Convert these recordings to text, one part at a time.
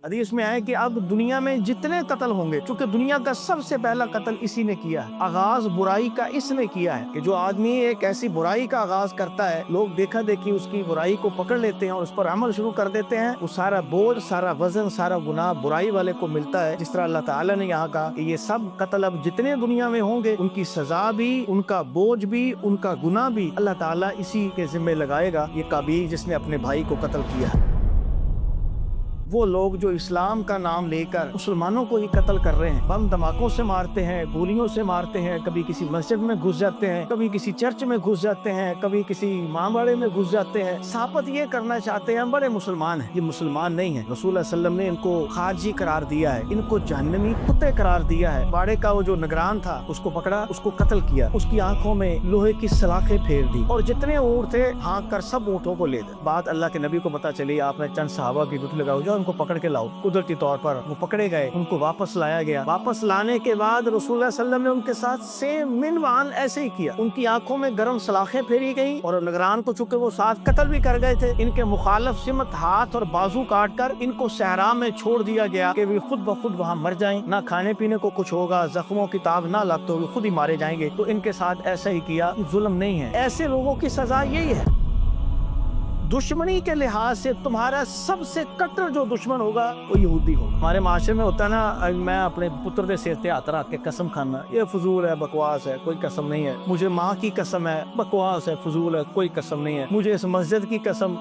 حدیث میں آئے کہ اب دنیا میں جتنے قتل ہوں گے، چونکہ دنیا کا سب سے پہلا قتل اسی نے کیا ہے، آغاز برائی کا اس نے کیا ہے، کہ جو آدمی ایک ایسی برائی کا آغاز کرتا ہے، لوگ دیکھا دیکھی اس کی برائی کو پکڑ لیتے ہیں اور اس پر عمل شروع کر دیتے ہیں، وہ سارا بوجھ، سارا وزن، سارا گناہ برائی والے کو ملتا ہے۔ جس طرح اللہ تعالیٰ نے یہاں کہا کہ یہ سب قتل اب جتنے دنیا میں ہوں گے، ان کی سزا بھی، ان کا بوجھ بھی، ان کا گناہ بھی اللہ تعالیٰ اسی کے ذمہ لگائے گا، یہ قابیل جس نے اپنے بھائی کو قتل کیا ہے۔ وہ لوگ جو اسلام کا نام لے کر مسلمانوں کو ہی قتل کر رہے ہیں، بم دھماکوں سے مارتے ہیں، گولیوں سے مارتے ہیں، کبھی کسی مسجد میں گھس جاتے ہیں، کبھی کسی چرچ میں گھس جاتے ہیں، کبھی کسی امامباڑے میں گھس جاتے ہیں، ثابت یہ کرنا چاہتے ہیں ہم بڑے مسلمان ہیں۔ یہ مسلمان نہیں ہیں۔ رسول اللہ صلی اللہ علیہ وسلم نے ان کو خارجی قرار دیا ہے، ان کو جہنمی کتے قرار دیا ہے۔ باڑے کا وہ جو نگران تھا اس کو پکڑا، اس کو قتل کیا، اس کی آنکھوں میں لوہے کی سلاخیں پھیر دی، اور جتنے اونٹ تھے ہانک کر سب اونٹوں کو لے گئے۔ بات اللہ کے نبی کو پتہ چلی، آپ نے چند صحابہ کی گٹھ لگاؤ، ان کو پکڑ کے لاؤ۔ قدرتی طور پر وہ پکڑے گئے، ان کو واپس لایا گیا۔ واپس لانے کے بعد رسول اللہ صلی اللہ علیہ وسلم نے ان کے ساتھ سیم منوان ایسے ہی کیا، ان کی آنکھوں میں گرم سلاخیں پھیری گئی، اور نگران کو چونکہ وہ ساتھ قتل بھی کر گئے تھے، ان کے مخالف سمت ہاتھ اور بازو کاٹ کر ان کو صحرا میں چھوڑ دیا گیا کہ وہ خود بخود وہاں مر جائیں، نہ کھانے پینے کو کچھ ہوگا، زخموں کی تاب نہ لگ تو وہ خود ہی مارے جائیں گے۔ تو ان کے ساتھ ایسا ہی کیا، ظلم نہیں ہے، ایسے لوگوں کی سزا یہی ہے۔ دشمنی کے لحاظ سے تمہارا سب سے کٹر جو دشمن ہوگا وہ یہودی ہوگا۔ ہمارے معاشرے میں ہوتا ہے نا، میں اپنے پتر دے سر تے ہاتھ رکھ کے قسم کھانا، یہ فضول ہے، بکواس ہے، کوئی قسم نہیں ہے۔ مجھے ماں کی قسم ہے، بکواس ہے، فضول ہے، کوئی قسم نہیں ہے۔ مجھے اس مسجد کی قسم،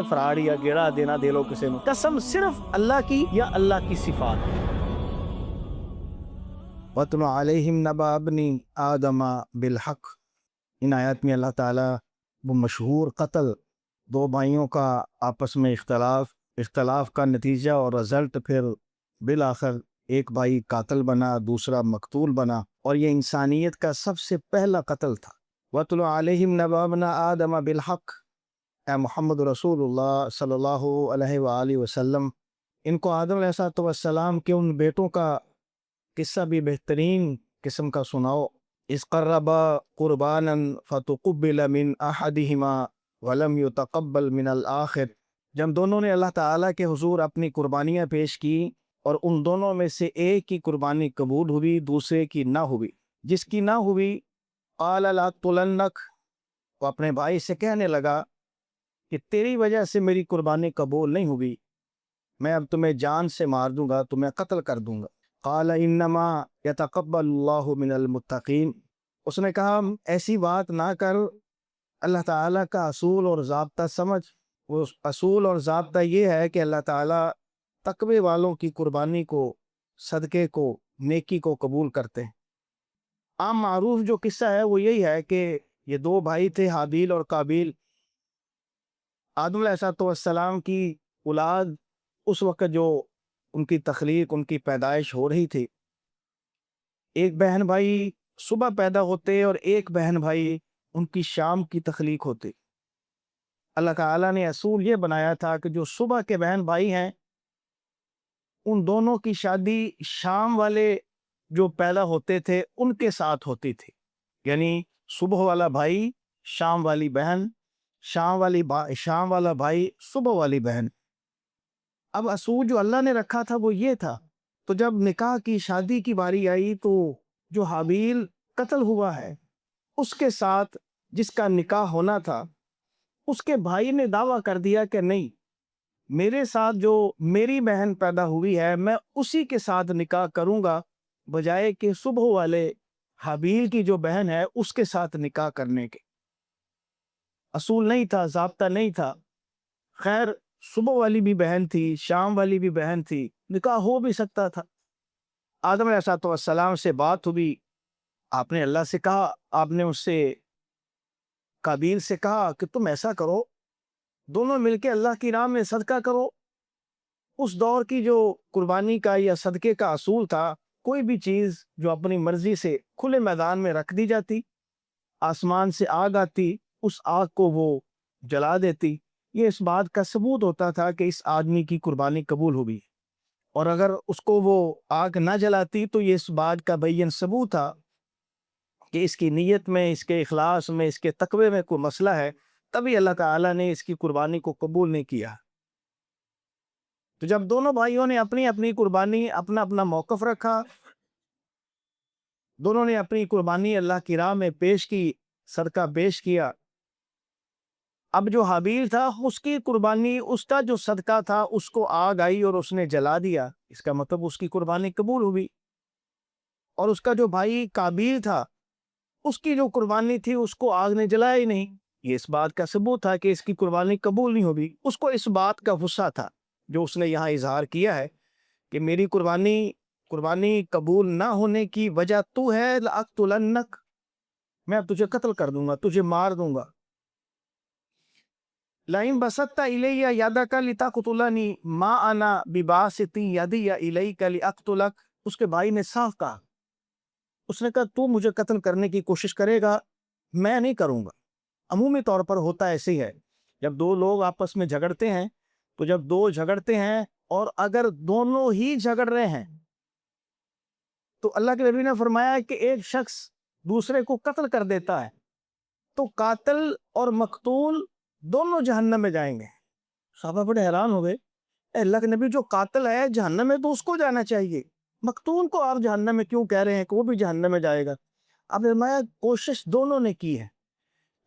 فراڈ یا گیڑا دینا دے لو کسی نے۔ قسم صرف اللہ کی یا اللہ کی صفات۔ وَاتْلُ عَلَيْهِمْ نَبَأَ ابْنِ آدَمَ بِالْحَقِّ، ان آیات میں اللہ تعالیٰ وہ مشہور قتل، دو بھائیوں کا آپس میں اختلاف کا نتیجہ اور رزلٹ، پھر بالآخر ایک بھائی قاتل بنا، دوسرا مقتول بنا، اور یہ انسانیت کا سب سے پہلا قتل تھا۔ وَاتْلُ عَلَيْهِمْ نَبَأَ ابْنَ آدَمَ بِالْحَقِّ، اے محمد رسول اللہ صلی اللہ علیہ وآلہ وسلم، ان کو آدم علیہ السلام کے ان بیٹوں کا قصہ بھی بہترین قسم کا سناؤ۔ اذ قربا قربانا فتقبل من احدہما ولم يتقبل من الآخر، جب دونوں نے اللہ تعالیٰ کے حضور اپنی قربانیاں پیش کی اور ان دونوں میں سے ایک کی قربانی قبول ہوئی، دوسرے کی نہ ہوئی، جس کی نہ ہوئی قال لأقتلنک، وہ اپنے بھائی سے کہنے لگا کہ تیری وجہ سے میری قربانی قبول نہیں ہوئی، میں اب تمہیں جان سے مار دوں گا، تمہیں قتل کر دوں گا۔ قال انما یتقبل اللہ من المتقین، اس نے کہا ایسی بات نہ کر، اللہ تعالیٰ کا اصول اور ضابطہ سمجھ۔ وہ اصول اور ضابطہ یہ ہے کہ اللہ تعالیٰ تقوی والوں کی قربانی کو، صدقے کو، نیکی کو قبول کرتے ہیں۔ عام معروف جو قصہ ہے وہ یہی ہے کہ یہ دو بھائی تھے، حابیل اور قابیل۔ آدم علیہ السلام کی اولاد اس وقت جو ان کی تخلیق، ان کی پیدائش ہو رہی تھی، ایک بہن بھائی صبح پیدا ہوتے اور ایک بہن بھائی ان کی شام کی تخلیق ہوتی۔ اللہ تعالیٰ نے اصول یہ بنایا تھا کہ جو صبح کے بہن بھائی ہیں ان دونوں کی شادی شام والے جو پیدا ہوتے تھے ان کے ساتھ ہوتی تھی، یعنی صبح والا بھائی، شام والی بہن، شام والا بھائی، صبح والی بہن۔ اب اصول جو اللہ نے رکھا تھا وہ یہ تھا، تو جب نکاح کی شادی کی باری آئی تو جو حابیل قتل ہوا ہے اس کے ساتھ جس کا نکاح ہونا تھا، اس کے بھائی نے دعویٰ کر دیا کہ نہیں، میرے ساتھ جو میری بہن پیدا ہوئی ہے میں اسی کے ساتھ نکاح کروں گا، بجائے کہ صبح والے حابیل کی جو بہن ہے اس کے ساتھ نکاح کرنے کے۔ اصول نہیں تھا، ضابطہ نہیں تھا۔ خیر، صبح والی بھی بہن تھی، شام والی بھی بہن تھی، نکاح ہو بھی سکتا تھا۔ آدم علیہ السلام سے بات ہوئی، آپ نے اللہ سے کہا، آپ نے اس سے قابیل سے کہا کہ تم ایسا کرو، دونوں مل کے اللہ کی راہ میں صدقہ کرو۔ اس دور کی جو قربانی کا یا صدقے کا اصول تھا، کوئی بھی چیز جو اپنی مرضی سے کھلے میدان میں رکھ دی جاتی، آسمان سے آگ آتی، اس آگ کو وہ جلا دیتی، یہ اس بات کا ثبوت ہوتا تھا کہ اس آدمی کی قربانی قبول ہوئی، اور اگر اس کو وہ آگ نہ جلاتی تو یہ اس بات کا بین ثبوت تھا کہ اس کی نیت میں، اس کے اخلاص میں، اس کے تقوی میں کوئی مسئلہ ہے، تبھی اللہ تعالیٰ نے اس کی قربانی کو قبول نہیں کیا۔ تو جب دونوں بھائیوں نے اپنی اپنی قربانی، اپنا اپنا موقف رکھا، دونوں نے اپنی قربانی اللہ کی راہ میں پیش کی، صدقہ پیش کیا، اب جو حابیل تھا اس کی قربانی، اس کا جو صدقہ تھا اس کو آگ آئی اور اس نے جلا دیا، اس کا مطلب اس کی قربانی قبول ہوئی۔ اور اس کا جو بھائی قابیل تھا، اس کی جو قربانی تھی اس کو آگ نے جلایا ہی نہیں، یہ اس بات کا ثبوت تھا کہ اس کی قربانی قبول نہیں ہوگی۔ اس کو اس بات کا غصہ تھا جو اس نے یہاں اظہار کیا ہے کہ میری قربانی قبول نہ ہونے کی وجہ تو ہے، لأقتلنک، میں تجھے قتل کر دوں گا، تجھے مار دوں گا۔ لئن بسطت الی یدک لتقتلنی ما انا بباسط یدی الیک لاقتلک، اس کے بھائی نے صاف کہا، اس نے کہا تو مجھے قتل کرنے کی کوشش کرے گا، میں نہیں کروں گا۔ عمومی طور پر ہوتا ایسے ہی ہے، جب دو لوگ آپس میں جھگڑتے ہیں، تو جب دو جھگڑتے ہیں اور اگر دونوں ہی جھگڑ رہے ہیں تو اللہ کے نبی نے فرمایا کہ ایک شخص دوسرے کو قتل کر دیتا ہے تو قاتل اور مقتول دونوں جہنم میں جائیں گے۔ صحابہ بڑے حیران ہو گئے، اے اللہ کے نبی، جو قاتل ہے جہنم میں تو اس کو جانا چاہیے، مقتول کو آپ جہنم میں کیوں کہہ رہے ہیں کہ وہ بھی جہنم میں جائے گا؟ آپ نے فرمایا کوشش دونوں نے کی ہے،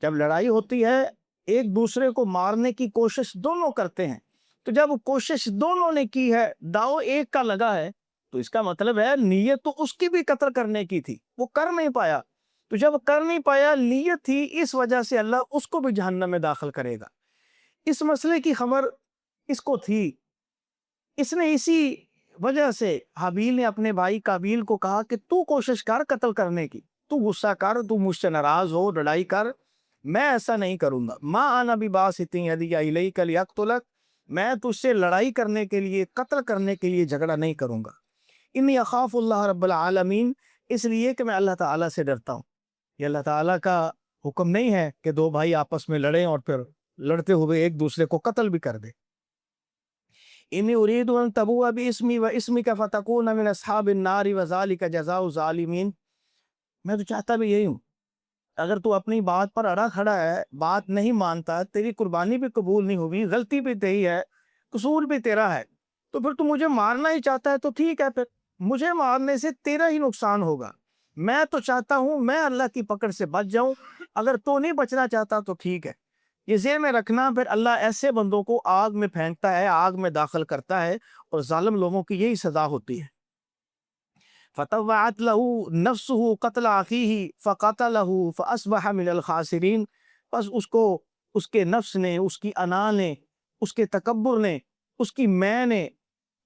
جب لڑائی ہوتی ہے ایک دوسرے کو مارنے کی کوشش دونوں کرتے ہیں، تو جب کوشش دونوں نے کی ہے، داؤ ایک کا لگا ہے، تو اس کا مطلب ہے نیت تو اس کی بھی قتل کرنے کی تھی، وہ کر نہیں پایا، تو جب کر نہیں پایا، نیت تھی، اس وجہ سے اللہ اس کو بھی جہنم میں داخل کرے گا۔ اس مسئلے کی خبر اس کو تھی، اس نے اسی وجہ سے حابیل نے اپنے بھائی قابیل کو کہا کہ تو کوشش کر قتل کرنے کی، تو غصہ کر، تو مجھ سے ناراض ہو، لڑائی کر، میں ایسا نہیں کروں گا۔ ما انا بباسط یدی الیک لاقتلک، میں تجھ سے لڑائی کرنے کے لیے، قتل کرنے کے لیے جھگڑا نہیں کروں گا۔ انی اخاف اللہ رب العالمین، اس لیے کہ میں اللہ تعالیٰ سے ڈرتا ہوں۔ یہ اللہ تعالیٰ کا حکم نہیں ہے کہ دو بھائی آپس میں لڑیں اور پھر لڑتے ہوئے ایک دوسرے کو قتل بھی کر دے۔ انی اريد ان تبوء باسمی و اسمک فتکون من اصحاب النار وذلک جزاء الظالمین، میں تو چاہتا بھی یہی ہوں، اگر تو اپنی بات پر اڑا کھڑا ہے، بات نہیں مانتا، تیری قربانی بھی قبول نہیں ہوگی، غلطی بھی تیری ہے، قصور بھی تیرا ہے، تو پھر تو مجھے مارنا ہی چاہتا ہے، تو ٹھیک ہے، پھر مجھے مارنے سے تیرا ہی نقصان ہوگا۔ میں تو چاہتا ہوں میں اللہ کی پکڑ سے بچ جاؤں، اگر تو نہیں بچنا چاہتا تو ٹھیک ہے۔ یہ ذہن میں رکھنا، پھر اللہ ایسے بندوں کو آگ میں پھینکتا ہے، آگ میں داخل کرتا ہے، اور ظالم لوگوں کی یہی سزا ہوتی ہے۔ فطوعت له نفسه قتل اخیہ فقتلہ فاصبح من الخاسرین، بس اس کو اس کے نفس نے، اس کی انا نے، اس کے تکبر نے، اس کی میں نے،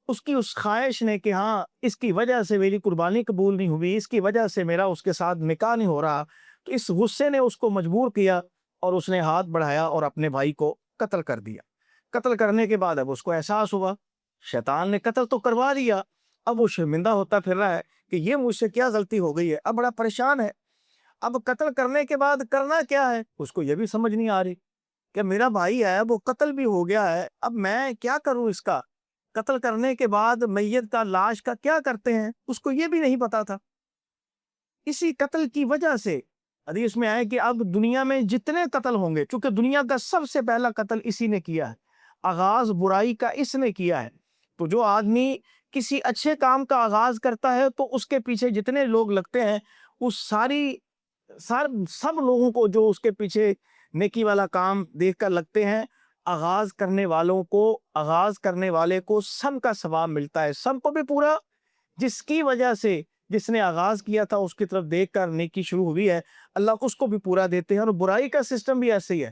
اس کی اس خواہش نے کہ ہاں اس کی وجہ سے میری قربانی قبول نہیں ہوئی، اس کی وجہ سے میرا اس کے ساتھ نکاح نہیں ہو رہا، تو اس غصے نے اس کو مجبور کیا اور اس نے ہاتھ بڑھایا اور اپنے بھائی کو قتل کر دیا۔ قتل کرنے کے بعد اب اس کو احساس ہوا، شیطان نے قتل تو کروا دیا، اب وہ شرمندہ ہوتا پھر رہا ہے کہ یہ مجھ سے کیا غلطی ہو گئی ہے، اب بڑا پریشان ہے، اب قتل کرنے کے بعد کرنا کیا ہے، اس کو یہ بھی سمجھ نہیں آ رہی کہ میرا بھائی ہے وہ قتل بھی ہو گیا ہے، اب میں کیا کروں، اس کا قتل کرنے کے بعد میت کا، لاش کا کیا کرتے ہیں، اس کو یہ بھی نہیں پتا تھا۔ اسی قتل کی وجہ سے حدیث میں آئے کہ اب دنیا میں جتنے قتل ہوں گے، چونکہ دنیا کا سب سے پہلا قتل اسی نے کیا ہے، آغاز برائی کا اس نے کیا ہے، تو جو آدمی کسی اچھے کام کا آغاز کرتا ہے تو اس کے پیچھے جتنے لوگ لگتے ہیں، اس سب لوگوں کو جو اس کے پیچھے نیکی والا کام دیکھ کر لگتے ہیں، آغاز کرنے والے کو سب کا ثواب ملتا ہے، سب کو بھی پورا، جس کی وجہ سے جس نے آغاز کیا تھا اس کی طرف دیکھ کر نیکی شروع ہوئی ہے، اللہ اس کو بھی پورا دیتے ہیں۔ اور برائی کا سسٹم بھی ایسے ہی ہے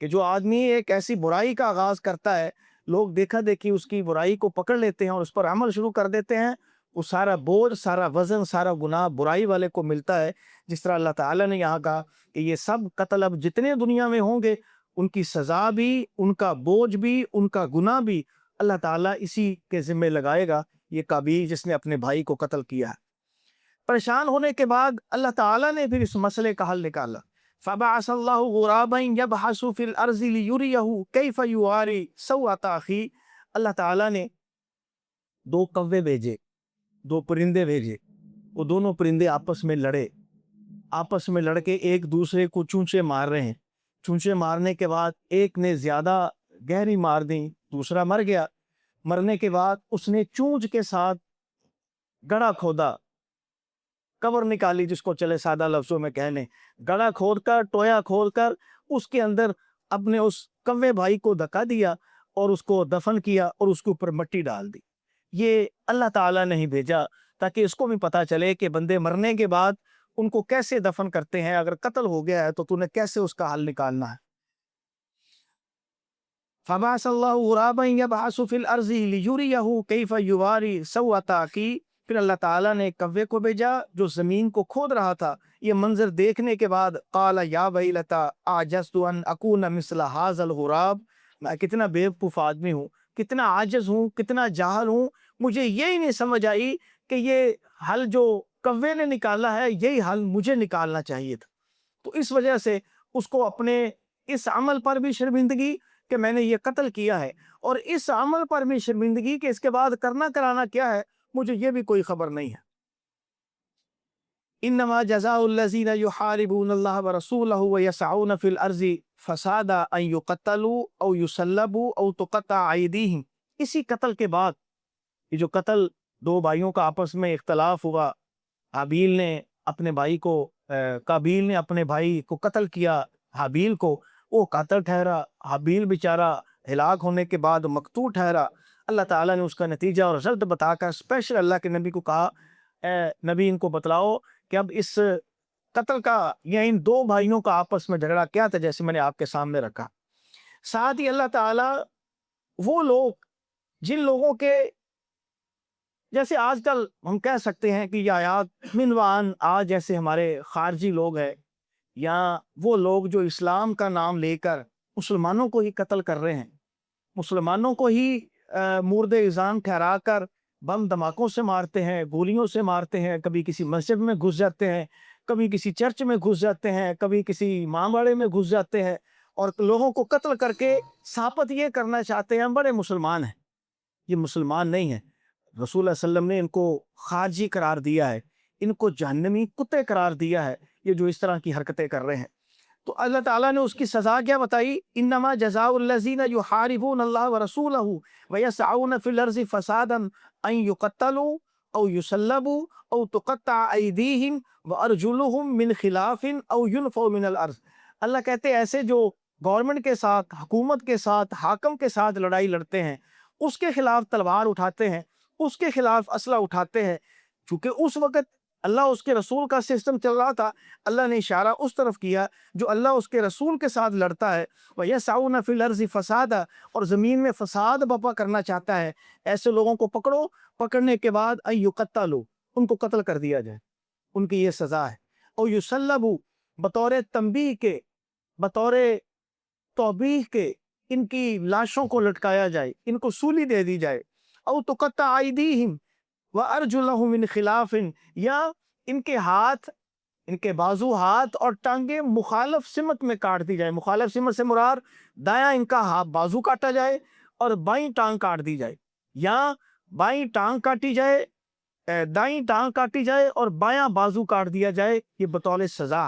کہ جو آدمی ایک ایسی برائی کا آغاز کرتا ہے، لوگ دیکھا دیکھی اس کی برائی کو پکڑ لیتے ہیں اور اس پر عمل شروع کر دیتے ہیں، وہ سارا بوجھ، سارا وزن، سارا گناہ برائی والے کو ملتا ہے۔ جس طرح اللہ تعالیٰ نے یہاں کہا کہ یہ سب قتل اب جتنے دنیا میں ہوں گے، ان کی سزا بھی، ان کا بوجھ بھی، ان کا گناہ بھی اللہ تعالیٰ اسی کے ذمہ لگائے گا، یہ قابیل جس نے اپنے بھائی کو قتل کیا ہے۔ پریشان ہونے کے بعد اللہ تعالیٰ نے پھر اس مسئلے کا حل نکالا۔ فبعث اللہ غرابا یبحث فی الارض لیریہ کیف یواری سوءۃ اخیہ، اللہ تعالیٰ نے دو کوے بھیجے، دو پرندے بھیجے، وہ دونوں پرندے آپس میں لڑے، آپس میں لڑ کے ایک دوسرے کو چونچے مار رہے ہیں، چونچے مارنے کے بعد ایک نے زیادہ گہری مار دی، دوسرا مر گیا، مرنے کے بعد اس نے چونچ کے ساتھ گڑھا کھودا، قبر نکالی، جس کو چلے سادہ لفظوں میں کہہ لیں، گڑھا کھود کر، ٹویا کھود کر اس کے اندر اپنے اس کوے بھائی کو دھکا دیا اور اس کو دفن کیا اور اس کے اوپر مٹی ڈال دی۔ یہ اللہ تعالیٰ نے ہی بھیجا تاکہ اس کو بھی پتا چلے کہ بندے مرنے کے بعد ان کو کیسے دفن کرتے ہیں، اگر قتل ہو گیا ہے تو تو نے کیسے اس کا حل نکالنا ہے۔ فَبَعَثَ اللَّهُ غُرَابًا يَبْحَثُ فِي الْأَرْضِ لِيُرِيَهُ كَيْفَ يُوَارِي سَوْءَةَ أَخِيهِ، پھر اللہ تعالیٰ نے ایک کوے کو بھیجا جو زمین کو کھود رہا تھا۔ یہ منظر دیکھنے کے بعد قَالَ يَا وَيْلَتَىٰ أَعْجَزْتُ أَنْ أَكُونَ مِثْلَ هَٰذَا الْغُرَابِ، میں کتنا بے وقوف آدمی ہوں، کتنا عاجز ہوں، کتنا جاہل ہوں، مجھے یہی نہیں سمجھ آئی کہ یہ حل جو کوے نے نکالا ہے یہی حل مجھے نکالنا چاہیے تھا۔ تو اس وجہ سے اس کو اپنے اس عمل پر بھی شرمندگی کہ میں نے یہ قتل کیا ہے، اور اس عمل پر بھی شرمندگی کہ اس کے بعد کرنا کرانا کیا ہے مجھے یہ بھی کوئی خبر نہیں ہے۔ انما جزاء الذین یحاربون اللہ ورسولہ ویسعون فی الارض فسادا ان یقتلوا او یصلبوا او تقطع ایدیہم، اسی قتل کے بعد یہ جو قتل دو بھائیوں کا آپس میں اختلاف ہوا، حابیل نے اپنے بھائی کو قابیل نے اپنے بھائی کو قتل کیا، حابیل کو، وہ قاتل ٹھہرا، حابیل بیچارہ ہلاک ہونے کے بعد مقتول ٹھہرا۔ اللہ تعالیٰ نے اس کا نتیجہ اور رزلٹ بتا کر اسپیشل اللہ کے نبی کو کہا، اے نبی ان کو بتلاؤ کہ اب اس قتل کا یا ان دو بھائیوں کا آپس میں جھگڑا کیا تھا، جیسے میں نے آپ کے سامنے رکھا۔ ساتھ ہی اللہ تعالیٰ وہ لوگ جن لوگوں کے جیسے آج کل ہم کہہ سکتے ہیں کہ یہ آیات منوان آج جیسے ہمارے خارجی لوگ ہیں یا وہ لوگ جو اسلام کا نام لے کر مسلمانوں کو ہی قتل کر رہے ہیں، مسلمانوں کو ہی مورد اذان ٹھہرا کر بم دھماکوں سے مارتے ہیں، گولیوں سے مارتے ہیں، کبھی کسی مسجد میں گھس جاتے ہیں، کبھی کسی چرچ میں گھس جاتے ہیں، کبھی کسی امامباڑے میں گھس جاتے ہیں اور لوگوں کو قتل کر کے ثابت یہ کرنا چاہتے ہیں ہم بڑے مسلمان ہیں۔ یہ مسلمان نہیں ہیں۔ رسول اللہ صلی اللہ علیہ وسلم نے ان کو خارجی قرار دیا ہے، ان کو جہنمی کتے قرار دیا ہے، یہ جو اس طرح کی حرکتیں کر رہے ہیں۔ تو اللہ تعالیٰ نے اس کی سزا کیا بتائی، انما جزاء الذین یحاربون اللہ ورسولہ ویسعون فی الارض فسادا ان یقتلوا او یصلبوا او تقطع ایدیہم وارجلہم من خلاف او ینفوا من الارض۔ اللہ کہتے ہیں ایسے جو گورنمنٹ کے ساتھ، حکومت کے ساتھ، حاکم کے ساتھ لڑائی لڑتے ہیں، اس کے خلاف تلوار اٹھاتے ہیں، اس کے خلاف اسلحہ اٹھاتے ہیں، چونکہ اس وقت اللہ اس کے رسول کا سسٹم چل رہا تھا، اللہ نے اشارہ اس طرف کیا جو اللہ اس کے رسول کے ساتھ لڑتا ہے، وَيَسْعَوْنَ فِي الْأَرْضِ فَسَادًا، اور زمین میں فساد برپا کرنا چاہتا ہے، ایسے لوگوں کو پکڑو، پکڑنے کے بعد أَن يُقَتَّلُوا، ان کو قتل کر دیا جائے، ان کی یہ سزا ہے، اور يُصَلَّبُوا، بطور تنبیہ کے، بطور توبیخ کے ان کی لاشوں کو لٹکایا جائے، ان کو سولی دے دی جائے، او تقطع ایدیہم وارجلہم من خلاف، یا ان کے ہاتھ، ان کے بازو، ہاتھ اور ٹانگیں مخالف سمت میں کاٹ دی جائے۔ مخالف سمت سے مراد دایاں ان کا ہاتھ بازو کاٹا جائے اور بائیں ٹانگ کاٹ دی جائے، یا بائیں ٹانگ کاٹی جائے، دائیں ٹانگ کاٹی جائے اور بایاں بازو کاٹ دیا جائے، یہ بطور سزا۔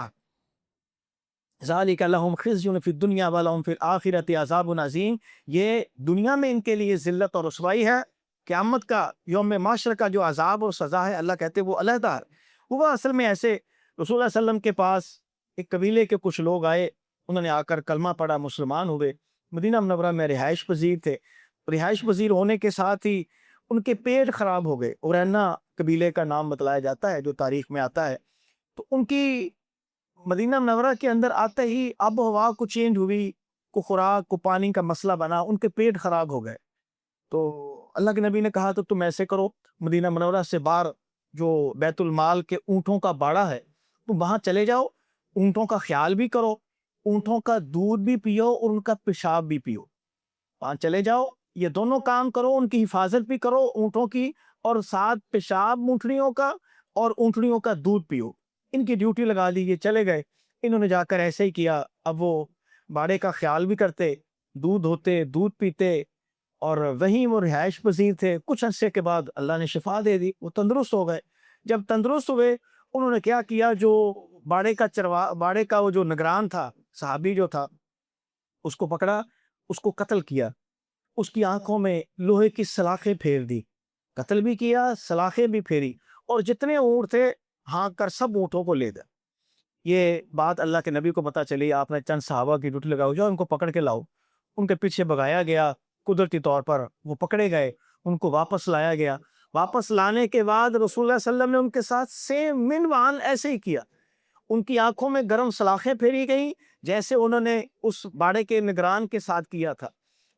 ذالک لہم خزی فی الدنیا ولہم فی الآخرۃ عذاب عظیم، یہ دنیا میں ان کے لیے ذلت اور رسوائی ہے، قیامت کا یوم معاشر کا جو عذاب اور سزا ہے اللہ کہتے وہ علیحدہ ہے۔ وہ اصل میں ایسے رسول اللہ صلی اللہ علیہ وسلم کے پاس ایک قبیلے کے کچھ لوگ آئے، انہوں نے آ کر کلمہ پڑھا، مسلمان ہوئے، مدینہ منورہ میں رہائش پذیر تھے، رہائش پذیر ہونے کے ساتھ ہی ان کے پیٹ خراب ہو گئے، اورینا قبیلے کا نام بتلایا جاتا ہے جو تاریخ میں آتا ہے۔ تو ان کی مدینہ منورہ کے اندر آتے ہی آب و ہوا کو چینج ہوئی، کو خوراک کو پانی کا مسئلہ بنا، ان کے پیٹ خراب ہو گئے۔ تو اللہ کے نبی نے کہا تو تم ایسے کرو، مدینہ منورہ سے باہر جو بیت المال کے اونٹوں کا باڑا ہے تم وہاں چلے جاؤ، اونٹوں کا خیال بھی کرو، اونٹوں کا دودھ بھی پیو اور ان کا پیشاب بھی پیو، وہاں چلے جاؤ، یہ دونوں کام کرو، ان کی حفاظت بھی کرو اونٹوں کی، اور ساتھ پیشاب اونٹنیوں کا اور اونٹنیوں کا دودھ پیو، ان کی ڈیوٹی لگا دی، یہ چلے گئے، انہوں نے جا کر ایسے ہی کیا۔ اب وہ باڑے کا خیال بھی کرتے، دودھ ہوتے، دودھ پیتے، اور وہیں وہ رہائش پذیر تھے۔ کچھ عرصے کے بعد اللہ نے شفا دے دی، وہ تندرست ہو گئے۔ جب تندرست ہوئے انہوں نے کیا کیا، جو باڑے کا وہ جو نگران تھا، صحابی جو تھا، اس کو پکڑا، اس کو قتل کیا، اس کی آنکھوں میں لوہے کی سلاخیں پھیر دی، قتل بھی کیا، سلاخیں بھی پھیری، اور جتنے اونٹ تھے ہانک کر سب اونٹوں کو لے گئے۔ یہ بات اللہ کے نبی کو پتہ چلی، آپ نے چند صحابہ کی ڈیوٹی لگاؤ، جاؤ ان کو پکڑ کے لاؤ۔ ان کے پیچھے بگایا گیا، قدرتی طور پر وہ پکڑے گئے، ان کو واپس لایا گیا۔ واپس لانے کے بعد رسول اللہ صلی اللہ علیہ وسلم نے ان کے ساتھ سیم منوان ایسے ہی کیا، ان کی آنکھوں میں گرم سلاخیں پھیری گئیں جیسے انہوں نے اس باڑے کے نگران کے ساتھ کیا تھا،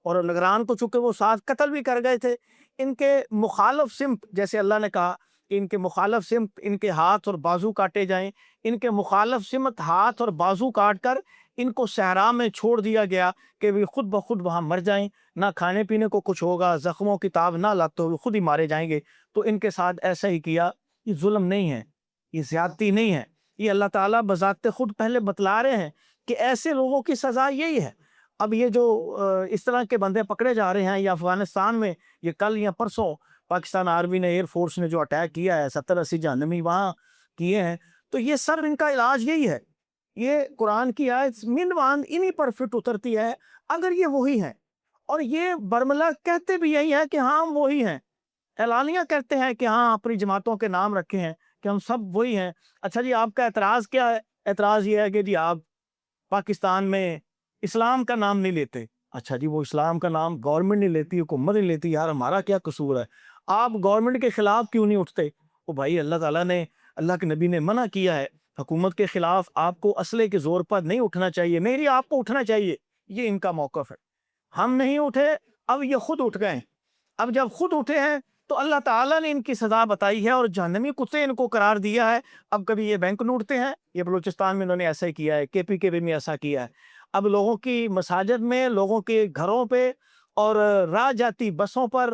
اور نگران کو چونکہ وہ ساتھ قتل بھی کر گئے تھے، ان کے مخالف سمت، جیسے اللہ نے کہا کہ ان کے مخالف سمت ان کے ہاتھ اور بازو کاٹے جائیں، ان کے مخالف سمت ہاتھ اور بازو کاٹ کر ان کو صحرا میں چھوڑ دیا گیا کہ وہ خود بخود وہاں مر جائیں، نہ کھانے پینے کو کچھ ہوگا، زخموں کی تاب نہ لاتے ہوئے خود ہی مارے جائیں گے۔ تو ان کے ساتھ ایسا ہی کیا۔ یہ ظلم نہیں ہے، یہ زیادتی نہیں ہے، یہ اللہ تعالیٰ بذات خود پہلے بتلا رہے ہیں کہ ایسے لوگوں کی سزا یہی ہے۔ اب یہ جو اس طرح کے بندے پکڑے جا رہے ہیں، یا افغانستان میں یہ کل یا پرسوں پاکستان آرمی نے، ایئر فورس نے جو اٹیک کیا ہے، 70-80 جہنمی وہاں کیے ہیں، تو یہ سب ان کا علاج یہی ہے۔ یہ قرآن کی آیت منوان انہی پر فٹ اترتی ہے اگر یہ وہی ہیں، اور یہ برملا کہتے بھی یہی ہے کہ ہاں ہم وہی ہیں، اعلانیہ کرتے ہیں کہ ہاں اپنی جماعتوں کے نام رکھے ہیں کہ ہم سب وہی ہیں۔ اچھا جی، آپ کا اعتراض کیا ہے؟ اعتراض یہ ہے کہ جی آپ پاکستان میں اسلام کا نام نہیں لیتے۔ اچھا جی، وہ اسلام کا نام گورنمنٹ نہیں لیتی، حکومت نہیں لیتی، یار ہمارا کیا قصور ہے؟ آپ گورنمنٹ کے خلاف کیوں نہیں اٹھتے؟ وہ بھائی اللہ تعالیٰ نے، اللہ کے نبی نے منع کیا ہے، حکومت کے خلاف آپ کو اسلحے کے زور پر نہیں اٹھنا چاہیے، نہیں آپ کو اٹھنا چاہیے، یہ ان کا موقف ہے۔ ہم نہیں اٹھے، اب یہ خود اٹھ گئے۔ اب جب خود اٹھے ہیں تو اللہ تعالیٰ نے ان کی سزا بتائی ہے اور جہنمی کتے ان کو قرار دیا ہے۔ اب کبھی یہ بینک لوٹتے ہیں، یہ بلوچستان میں انہوں نے ایسا ہی کیا ہے، کے پی میں ایسا کیا ہے۔ اب لوگوں کی مساجد میں، لوگوں کے گھروں پہ، اور راہ جاتی بسوں پر،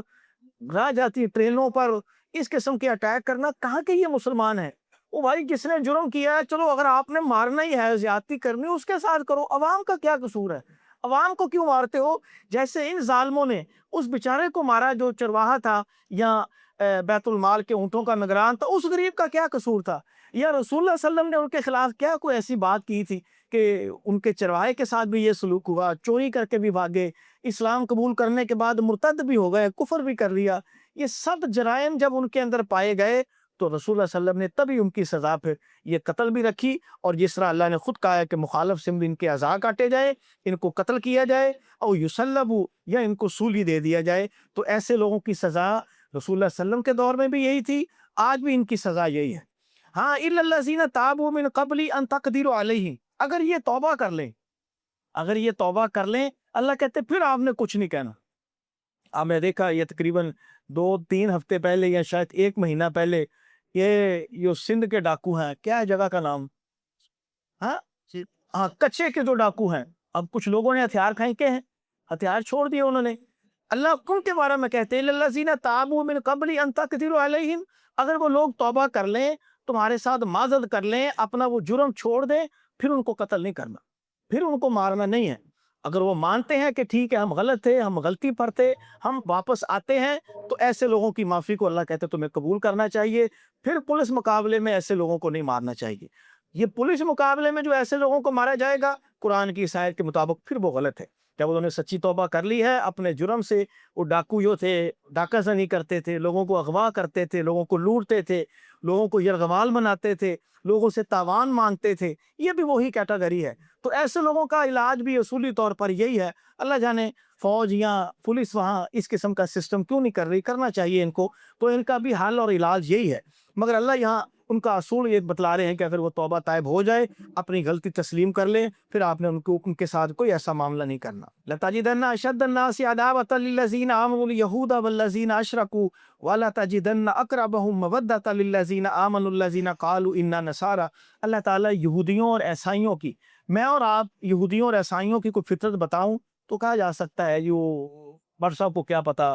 راہ جاتی ٹرینوں پر اس قسم کے اٹیک کرنا، کہاں کے یہ مسلمان ہیں؟ وہ بھائی جس نے جرم کیا ہے، چلو اگر آپ نے مارنا ہی ہے، زیادتی کرنی اس کے ساتھ کرو، عوام کا کیا قصور ہے؟ عوام کو کیوں مارتے ہو؟ جیسے ان ظالموں نے اس بیچارے کو مارا جو چرواہا تھا یا بیت المال کے اونٹوں کا نگران تھا، اس غریب کا کیا قصور تھا؟ یا رسول اللہ صلی اللہ علیہ وسلم نے ان کے خلاف کیا کوئی ایسی بات کی تھی کہ ان کے چرواہے کے ساتھ بھی یہ سلوک ہوا، چوری کر کے بھی بھاگے، اسلام قبول کرنے کے بعد مرتد بھی ہو گئے، کفر بھی کر لیا؟ یہ سب جرائم جب ان کے اندر پائے گئے تو رسول اللہ صلی اللہ علیہ وسلم نے تبھی ان کی سزا پھر یہ قتل بھی رکھی، اور جس طرح اللہ نے خود کہا ہے کہ مخالف سمت ان کے اعضاء کاٹے جائے، ان کو قتل کیا جائے، اور یصلبوا، یا ان کو سولی دے دیا جائے۔ تو ایسے لوگوں کی سزا رسول اللہ صلی اللہ علیہ وسلم کے دور میں بھی یہی تھی، آج بھی ان کی سزا یہی ہے۔ ہاں الا الذین تابوا من قبل ان تقدروا علیہم، اگر یہ توبہ کر لیں، اگر یہ توبہ کر لیں، اللہ کہتے پھر آپ نے کچھ نہیں کہنا۔ اب میں دیکھا یہ تقریباً 2-3 ہفتے پہلے یا شاید 1 مہینہ پہلے، یہ سندھ کے ڈاکو ہیں، کیا ہے جگہ کا نام؟ ہاں ہاں، کچے کے جو ڈاکو ہیں، اب کچھ لوگوں نے ہتھیار پھینکے ہیں، ہتھیار چھوڑ دیے انہوں نے۔ اللہ ان کے بارے میں کہتے ہیں الذین تابوا من قبل ان تقدروا علیہم، اگر وہ لوگ توبہ کر لیں، تمہارے ساتھ معذرت کر لیں، اپنا وہ جرم چھوڑ دیں، پھر ان کو قتل نہیں کرنا، پھر ان کو مارنا نہیں ہے۔ اگر وہ مانتے ہیں کہ ٹھیک ہے ہم غلط تھے، ہم غلطی پر تھے، ہم واپس آتے ہیں، تو ایسے لوگوں کی معافی کو اللہ کہتے ہیں تمہیں قبول کرنا چاہیے۔ پھر پولیس مقابلے میں ایسے لوگوں کو نہیں مارنا چاہیے۔ یہ پولیس مقابلے میں جو ایسے لوگوں کو مارا جائے گا قرآن کی اس آیت کے مطابق، پھر وہ غلط ہے۔ جب انہوں نے سچی توبہ کر لی ہے اپنے جرم سے، وہ ڈاکو جو تھے، ڈاکہ زنی کرتے تھے، لوگوں کو اغوا کرتے تھے، لوگوں کو لوٹتے تھے، لوگوں کو یرغمال بناتے تھے، لوگوں سے تاوان مانگتے تھے، یہ بھی وہی کیٹاگری ہے۔ تو ایسے لوگوں کا علاج بھی اصولی طور پر یہی ہے۔ اللہ جانے فوج یا پولیس وہاں اس قسم کا سسٹم کیوں نہیں کر رہی، کرنا چاہیے ان کو، تو ان کا بھی حل اور علاج یہی ہے۔ مگر اللہ یہاں ان کا اصول یہ بتلا رہے ہیں کہ اگر وہ توبہ طائب ہو جائے، اپنی غلطی تسلیم کر لیں، پھر آپ نے ان کے ساتھ کوئی ایسا معاملہ نہیں کرنا۔ لَتَجِدَنَّ أَشَدَّ النَّاسِ عَدَاوَةً لِلَّذِينَ آمَنُوا الْيَهُودَ وَالَّذِينَ أَشْرَكُوا وَلَتَجِدَنَّ أَقْرَبَهُم مَّوَدَّةً لِلَّذِينَ آمَنُوا الَّذِينَ قَالُوا إِنَّا نَصَارَىٰ۔ اللہ تعالیٰ یہودیوں اور عیسائیوں کی، میں اور آپ یہودیوں اور عیسائیوں کی کوئی فطرت بتاؤں تو کہا جا سکتا ہے جو بٹ صاحب کو کیا پتا،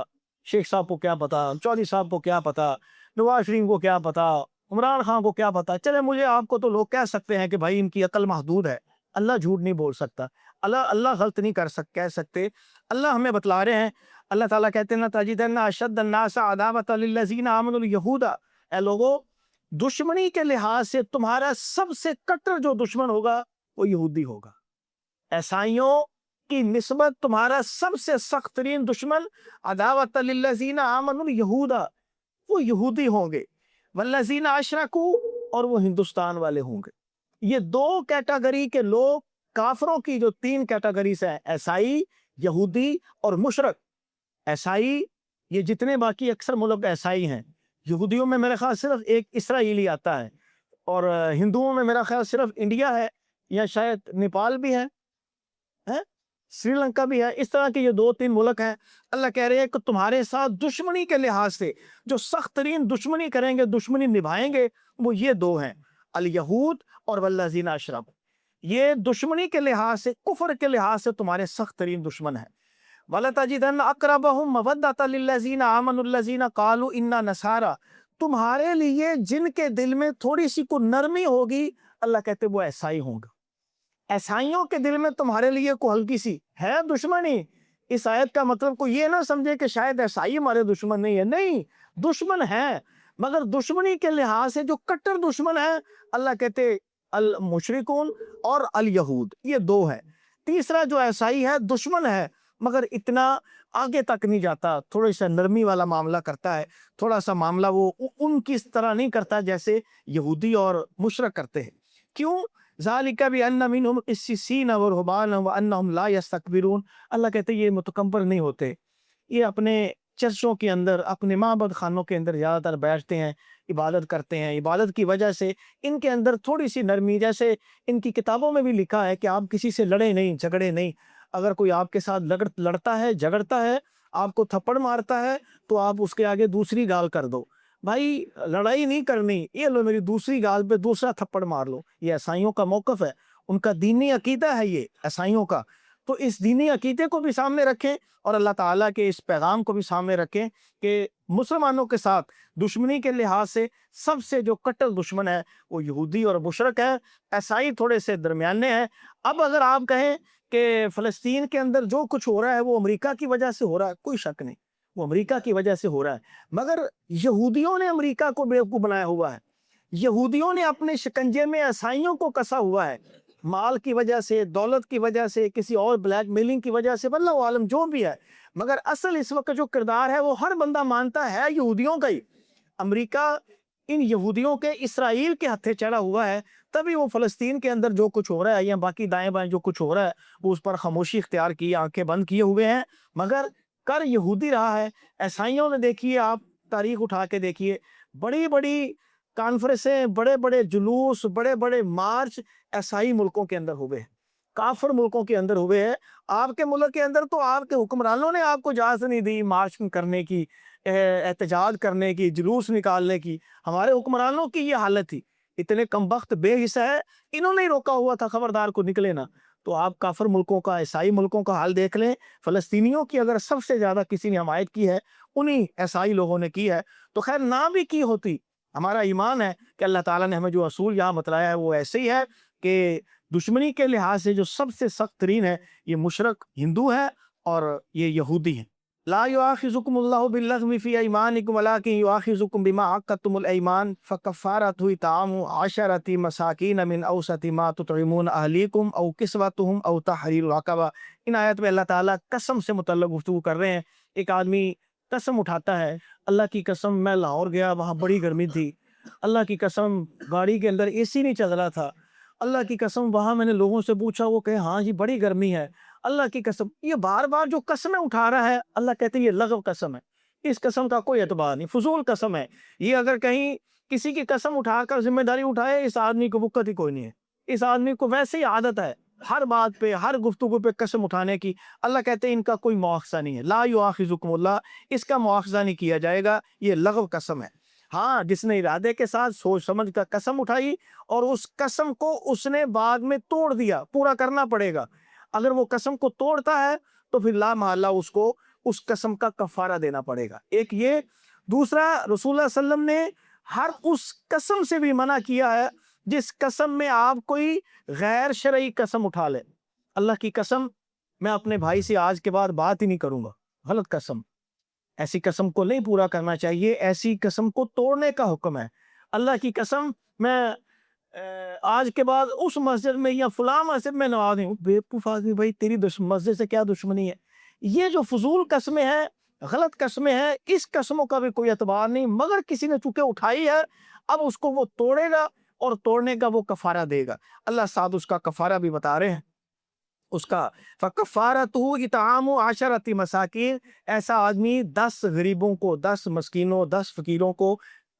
شیخ صاحب کو کیا پتا، چودھری صاحب کو کیا پتا، نواز شریف کو کیا پتا، عمران خان کو کیا پتا، چلے مجھے آپ کو تو لوگ کہہ سکتے ہیں کہ بھائی ان کی عقل محدود ہے۔ اللہ جھوٹ نہیں بول سکتا، اللہ غلط نہیں کہہ سکتے۔ اللہ ہمیں بتلا رہے ہیں، اللہ تعالیٰ کہتے ہیں تجدن اشد الناس عداوۃ للذین آمنوا اليہود، اے لوگو دشمنی کے لحاظ سے تمہارا سب سے کٹر جو دشمن ہوگا وہ یہودی ہوگا۔ عیسائیوں کی نسبت تمہارا سب سے سخت ترین دشمن عداوت للذین آمنوا الیہود، وہ یہودی ہوں گے، والذین اشرکوا، اور وہ ہندوستان والے ہوں گے۔ یہ دو کیٹیگری کے لوگ، کافروں کی جو تین کیٹیگریز ہیں، عیسائی، یہودی اور مشرک۔ عیسائی، یہ جتنے باقی اکثر ملک عیسائی ہیں، یہودیوں میں میرے خیال صرف ایک اسرائیلی آتا ہے، اور ہندوؤں میں میرا خیال صرف انڈیا ہے، یا شاید نیپال بھی ہے، سری لنکا بھی ہے۔ اس طرح کے یہ دو تین ملک ہیں۔ اللہ کہہ رہے ہیں کہ تمہارے ساتھ دشمنی کے لحاظ سے جو سخت ترین دشمنی کریں گے، دشمنی نبھائیں گے، وہ یہ دو ہیں، الیہود اور والذین اشرکوا۔ یہ دشمنی کے لحاظ سے، کفر کے لحاظ سے تمہارے سخت ترین دشمن ہیں۔ وَلَتَجِدَنَّ أَقْرَبَهُمْ مَوَدَّةً لِلَّذِينَ آمَنُوا الَّذِينَ قَالُوا إِنَّا نَصَارَىٰ، تمہارے لیے جن کے دل میں تھوڑی سی کو نرمی ہوگی، اللہ کہتے وہ عیسائی ہوں گے۔ عیسائیوں کے دل میں تمہارے لیے کوئی ہلکی سی ہے دشمنی، اس آیت کا مطلب کوئی یہ نہ سمجھے کہ شاید عیسائی ہمارے دشمن نہیں ہے، نہیں، دشمن ہے، مگر دشمنی کے لحاظ سے جو کٹر دشمن ہے، اللہ کہتے المشرکون اور الیہود، یہ دو ہے۔ تیسرا جو عیسائی ہے دشمن ہے، مگر اتنا آگے تک نہیں جاتا، تھوڑی سا نرمی والا معاملہ کرتا ہے، تھوڑا سا معاملہ وہ ان کی طرح نہیں کرتا جیسے یہودی اور مشرک کرتے ہیں۔ کیوں؟ ذالک بان منہم قسیسین ورہبانا وانہم لا یستکبرون، اللہ کہتے یہ متکبر نہیں ہوتے، یہ اپنے چرچوں کے اندر، اپنے معبد خانوں کے اندر زیادہ تر بیٹھتے ہیں، عبادت کرتے ہیں، عبادت کی وجہ سے ان کے اندر تھوڑی سی نرمی، جیسے ان کی کتابوں میں بھی لکھا ہے کہ آپ کسی سے لڑے نہیں، جھگڑے نہیں۔ اگر کوئی آپ کے ساتھ لڑتا ہے، جھگڑتا ہے، آپ کو تھپڑ مارتا ہے، تو آپ اس کے آگے دوسری گال کر دو، بھائی لڑائی نہیں کرنی، یہ لو میری دوسری گال پہ دوسرا تھپڑ مار لو۔ یہ عیسائیوں کا موقف ہے، ان کا دینی عقیدہ ہے یہ عیسائیوں کا۔ تو اس دینی عقیدے کو بھی سامنے رکھیں اور اللہ تعالیٰ کے اس پیغام کو بھی سامنے رکھیں کہ مسلمانوں کے ساتھ دشمنی کے لحاظ سے سب سے جو کٹر دشمن ہے وہ یہودی اور مشرک ہے، عیسائی تھوڑے سے درمیانے ہیں۔ اب اگر آپ کہیں کہ فلسطین کے اندر جو کچھ ہو رہا ہے وہ امریکہ کی وجہ سے ہو رہا ہے، کوئی شک نہیں، وہ امریکہ کی وجہ سے ہو رہا ہے، مگر یہودیوں نے امریکہ کو بیوقوف بنایا ہوا ہے، یہودیوں نے اپنے شکنجے میں عیسائیوں کو کسا ہوا ہے، مال کی وجہ سے، دولت کی وجہ سے، کسی اور بلیک میلنگ کی وجہ سے، واللہ عالم جو بھی ہے، مگر اصل اس وقت جو کردار ہے وہ ہر بندہ مانتا ہے یہودیوں کا ہی۔ امریکہ ان یہودیوں کے اسرائیل کے ہتھے چڑھا ہوا ہے، تبھی وہ فلسطین کے اندر جو کچھ ہو رہا ہے یا باقی دائیں بائیں جو کچھ ہو رہا ہے وہ اس پر خاموشی اختیار کی، آنکھیں بند کیے ہوئے ہیں، مگر کر یہودی رہا ہے۔ عیسائیوں نے دیکھیے، آپ تاریخ اٹھا کے دیکھیے، بڑی بڑی کانفرنسیں، بڑے بڑے جلوس، بڑے بڑے مارچ عیسائی ملکوں کے اندر ہوئے ہیں، کافر ملکوں کے اندر ہوئے ہیں۔ آپ کے ملک کے اندر تو آپ کے حکمرانوں نے آپ کو اجازت نہیں دی مارچ کرنے کی، احتجاج کرنے کی، جلوس نکالنے کی۔ ہمارے حکمرانوں کی یہ حالت تھی، اتنے کمبخت بے حصہ ہے، انہوں نے روکا ہوا تھا خبردار کو نکلے نا۔ تو آپ کافر ملکوں کا، عیسائی ملکوں کا حال دیکھ لیں۔ فلسطینیوں کی اگر سب سے زیادہ کسی نے حمایت کی ہے، انہی عیسائی لوگوں نے کی ہے۔ تو خیر نہ بھی کی ہوتی، ہمارا ایمان ہے کہ اللہ تعالیٰ نے ہمیں جو اصول یہاں بتلایا ہے وہ ایسے ہی ہے کہ دشمنی کے لحاظ سے جو سب سے سخت ترین ہے یہ مشرک ہندو ہے اور یہ یہودی ہیں۔ لا یؤاخذکم اللہ باللغو فی ایمانکم ولکن یؤاخذکم بما عقدتم الایمان فکفارۃ اطعام 10 مساکین من اوسط ما تطعمون اہلیکم او کسوتہم او تحریر رقبہ۔ ان آیت میں اللہ تعالیٰ قسم سے متعلق گفتگو کر رہے ہیں۔ ایک آدمی قسم اٹھاتا ہے، اللہ کی قسم میں لاہور گیا، وہاں بڑی گرمی تھی، اللہ کی قسم گاڑی کے اندر اے سی نہیں چل رہا تھا، اللہ کی قسم وہاں میں نے لوگوں سے پوچھا، وہ کہے ہاں جی بڑی گرمی ہے، اللہ کی قسم۔ یہ بار بار جو قسمیں اٹھا رہا ہے، اللہ کہتے ہیں یہ لغو قسم ہے، اس قسم کا کوئی اعتبار نہیں، فضول قسم ہے یہ۔ اگر کہیں کسی کی قسم اٹھا کر ذمہ داری اٹھائے، اس آدمی کو وقت ہی کوئی نہیں ہے، اس آدمی کو ویسے ہی عادت ہے ہر بات پہ، ہر گفتگو پہ قسم اٹھانے کی۔ اللہ کہتے ہیں ان کا کوئی مواخذہ نہیں ہے، لا یؤاخذکم اللہ، اس کا مواخذہ نہیں کیا جائے گا، یہ لغو قسم ہے۔ ہاں جس نے ارادے کے ساتھ سوچ سمجھ کر قسم اٹھائی اور اس قسم کو اس نے بعد میں توڑ دیا، پورا کرنا پڑے گا۔ اگر وہ قسم کو توڑتا ہے تو پھر لا محالہ اس کو اس قسم کا کفارہ دینا پڑے گا۔ ایک یہ، دوسرا رسول اللہ صلی اللہ علیہ وسلم نے ہر اس قسم سے بھی منع کیا ہے جس قسم میں آپ کوئی غیر شرعی قسم اٹھا لیں۔ اللہ کی قسم میں اپنے بھائی سے آج کے بعد بات ہی نہیں کروں گا، غلط قسم، ایسی قسم کو نہیں پورا کرنا چاہیے، ایسی قسم کو توڑنے کا حکم ہے۔ اللہ کی قسم میں آج کے بعد اس مسجد میں یا فلاں مسجد میں نماز نہیں. بیوقوف آدمی، بھائی تیری مسجد سے کیا دشمنی ہے؟ یہ جو فضول قسمیں ہیں، غلط قسمیں ہیں، اس قسموں کا بھی کوئی اعتبار نہیں، مگر کسی نے چونکہ اٹھائی ہے اب اس کو وہ توڑے گا اور توڑنے کا وہ کفارہ دے گا. اللہ ساتھ اس کا کفارہ بھی بتا رہے ہیں. اس کا فَكَفَّارَتُهُ إِطْعَامُ عَشَرَةِ مساکین، ایسا آدمی 10 غریبوں کو، 10 مسکینوں، 10 فقیروں کو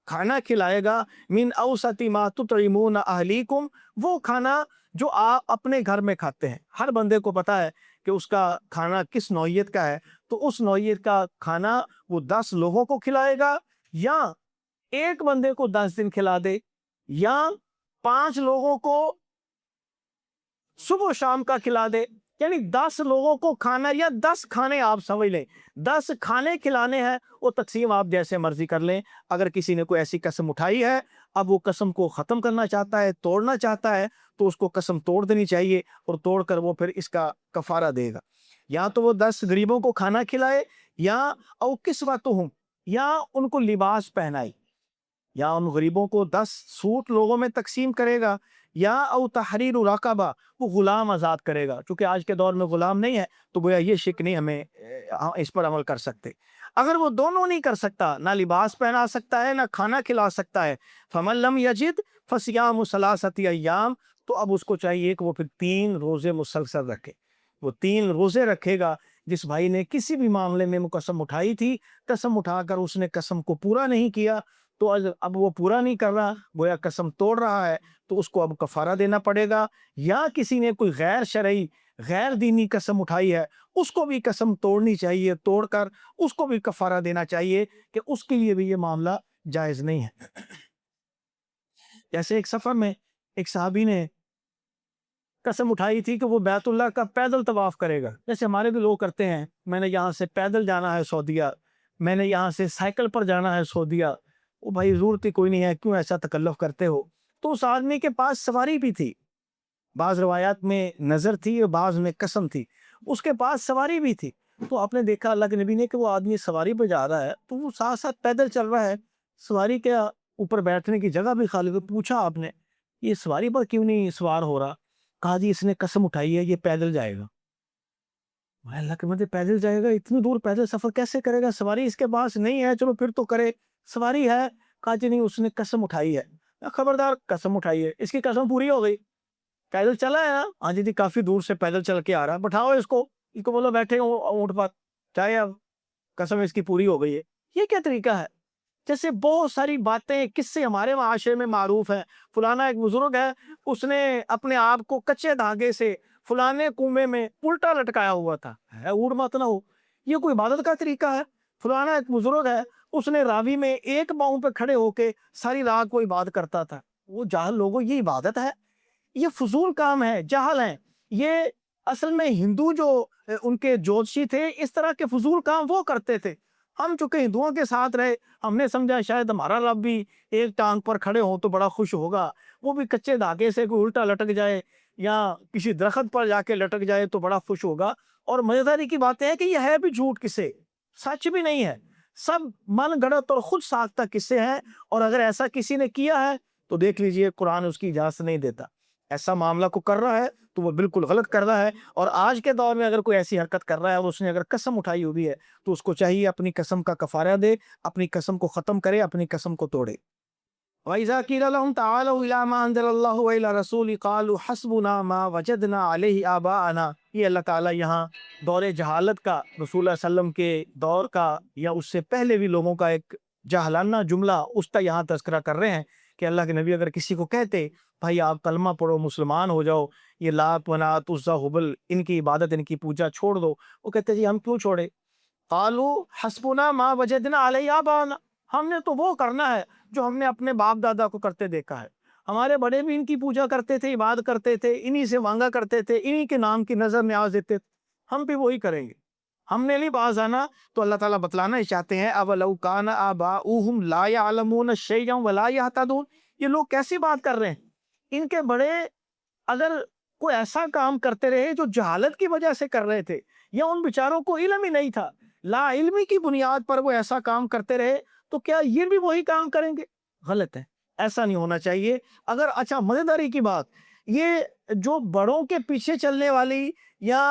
کھانا کھلائے گا. من اوسط ما تطعمون اہلیکم، وہ کھانا جو آپ اپنے گھر میں کھاتے ہیں. ہر بندے کو پتا ہے کہ اس کا کھانا کس نوعیت کا ہے، تو اس نوعیت کا کھانا وہ 10 لوگوں کو کھلائے گا، یا ایک بندے کو 10 دن کھلا دے، یا 5 لوگوں کو صبح و شام کا کھلا دے. یعنی 10 لوگوں کو کھانا، یا 10 کھانے آپ سمجھ لیں، 10 کھانے کھلانے ہیں. وہ تقسیم آپ جیسے مرضی کر لیں. اگر کسی نے کوئی ایسی قسم اٹھائی ہے، اب وہ قسم کو ختم کرنا چاہتا ہے، توڑنا چاہتا ہے، تو اس کو قسم توڑ دینی چاہیے، اور توڑ کر وہ پھر اس کا کفارہ دے گا. یا تو وہ 10 غریبوں کو کھانا کھلائے، یا او کسوتہم، یا ان کو لباس پہنائے، یا ان غریبوں کو 10 سوٹ لوگوں میں تقسیم کرے گا، یا او تحریر رقبہ، وہ غلام آزاد کرے گا. چونکہ آج کے دور میں غلام نہیں ہے تو گویا یہ شک نہیں ہمیں اس پر عمل کر سکتے. اگر وہ دونوں نہیں کر سکتا، نہ لباس پہنا سکتا ہے، نہ کھانا کھلا سکتا ہے، فمن لم یجد فصیام ثلاثۃ ایام، تو اب اس کو چاہیے کہ وہ پھر 3 روزے مسلسل رکھے. وہ 3 روزے رکھے گا. جس بھائی نے کسی بھی معاملے میں قسم اٹھائی تھی، قسم اٹھا کر اس نے قسم کو پورا نہیں کیا، تو اب وہ پورا نہیں کر رہا، گویا قسم توڑ رہا ہے، تو اس کو اب کفارہ دینا پڑے گا. یا کسی نے کوئی غیر شرعی، غیر دینی قسم اٹھائی ہے، اس کو بھی قسم توڑنی چاہیے، توڑ کر اس کو بھی کفارہ دینا چاہیے، کہ اس کے لیے بھی یہ معاملہ جائز نہیں ہے. جیسے ایک سفر میں ایک صحابی نے قسم اٹھائی تھی کہ وہ بیت اللہ کا پیدل طواف کرے گا، جیسے ہمارے بھی لوگ کرتے ہیں. میں نے یہاں سے پیدل جانا ہے سعودیہ، میں نے یہاں سے سائیکل پر جانا ہے سعودیہ. وہ بھائی ضرورت ہی کوئی نہیں ہے، کیوں ایسا تکلف کرتے ہو؟ تو اس آدمی کے پاس سواری بھی تھی، بعض روایات میں نظر تھی اور بعض میں قسم تھی، اس کے پاس سواری بھی تھی. تو آپ نے دیکھا اللہ کے نبی نے کہ وہ آدمی سواری پہ جا رہا ہے، تو وہ ساتھ ساتھ پیدل چل رہا ہے، سواری کے اوپر بیٹھنے کی جگہ بھی خالی ہوئی. پوچھا آپ نے یہ سواری پر کیوں نہیں سوار ہو رہا؟ کہا جی اس نے قسم اٹھائی ہے، یہ پیدل جائے گا. اللہ کے مدد پیدل جائے گا، اتنی دور پیدل سفر کیسے کرے گا؟ سواری اس کے پاس نہیں ہے، چلو پھر تو کرے، سواری ہے. کہا جی نہیں، اس نے قسم اٹھائی ہے. خبردار، قسم اٹھائی ہے، اس کی قسم پوری ہو گئی. پیدل چلا ہے نا، ہاں جی کافی دور سے پیدل چل کے آ رہا ہے، بٹھاؤ اس کو بولو بیٹھے اونٹ پر، چاہے اب قسم اس کی پوری ہو گئی ہے. یہ کیا طریقہ ہے؟ جیسے بہت ساری باتیں، قصے ہمارے معاشرے میں معروف ہیں. فلانا ایک بزرگ ہے، اس نے اپنے آپ کو کچے دھاگے سے فلانے کنویں میں الٹا لٹکایا ہوا تھا. اوڑ مت نہ ہو، یہ کوئی عبادت کا طریقہ ہے؟ فلانا ایک بزرگ ہے، اس نے راوی میں ایک پاؤں پہ کھڑے ہو کے ساری رات کو عبادت کرتا تھا. وہ جاہل لوگوں، یہ عبادت ہے؟ یہ فضول کام ہے، جاہل ہیں یہ. اصل میں ہندو جو ان کے جوتشی تھے، اس طرح کے فضول کام وہ کرتے تھے. ہم چونکہ ہندوؤں کے ساتھ رہے، ہم نے سمجھا شاید ہمارا رب بھی ایک ٹانگ پر کھڑے ہوں تو بڑا خوش ہوگا، وہ بھی کچے دھاگے سے کوئی الٹا لٹک جائے یا کسی درخت پر جا کے لٹک جائے تو بڑا خوش ہوگا. اور مزیداری کی بات ہے کہ یہ ہے بھی جھوٹ قصے، سچ بھی نہیں ہے، سب من گڑت اور خود ساختہ قصے ہیں. اور اگر ایسا کسی نے کیا ہے تو دیکھ لیجئے قرآن اس کی اجازت نہیں دیتا. ایسا معاملہ کو کر رہا ہے تو وہ بالکل غلط کر رہا ہے. اور آج کے دور میں اگر کوئی ایسی حرکت کر رہا ہے اور اس نے اگر قسم اٹھائی ہوئی ہے تو اس کو چاہیے اپنی قسم کا کفارہ دے، اپنی قسم کو ختم کرے، اپنی قسم کو توڑے. وَإِذَا قِيلَ لَهُمْ تَعَالَوْا إِلَىٰ مَا أَنزَلَ اللَّهُ وَإِلَىٰ الرَّسُولِ قَالُوا حَسْبُنَا مَا وَجَدْنَا عَلَيْهِ آبَاءَنَا. یہ اللہ تعالیٰ یہاں دور جہالت کا، رسول اللہ علیہ وسلم کے دور کا یا اس سے پہلے بھی لوگوں کا ایک جاہلانہ جملہ اس کا یہاں تذکرہ کر رہے ہیں کہ اللہ کے نبی اگر کسی کو کہتے بھائی آپ کلمہ پڑھو، مسلمان ہو جاؤ، یہ لات منات عزا ہبل ان کی عبادت، ان کی پوجا چھوڑ دو، وہ کہتے جی ہم کیوں چھوڑے؟ قالوا حسبنا ما وجدنا علیہ آباءنا، ہم نے تو وہ کرنا ہے جو ہم نے اپنے باپ دادا کو کرتے دیکھا ہے. ہمارے بڑے بھی ان کی پوجا کرتے تھے، عبادت کرتے تھے، انہی سے مانگا کرتے تھے، انہی کے نام کی نظر نیاز دیتے تھے، ہم بھی وہی کریں گے، ہم نے نہیں باز آنا. تو اللہ تعالیٰ بتلانا ہی چاہتے ہیں اولو کان آباؤہم لا یعلمون شیئا ولا یہتدون. یہ لوگ کیسی بات کر رہے ہیں؟ ان کے بڑے اگر کوئی ایسا کام کرتے رہے جو جہالت کی وجہ سے کر رہے تھے، یا ان بیچاروں کو علم ہی نہیں تھا، لا علمی کی بنیاد پر وہ ایسا کام کرتے رہے، تو کیا یہ بھی وہی کام کریں گے؟ غلط ہے. ایسا نہیں ہونا چاہیے. اگر اچھا مزیداری کی بات یہ جو بڑوں کے پیچھے چلنے والی یا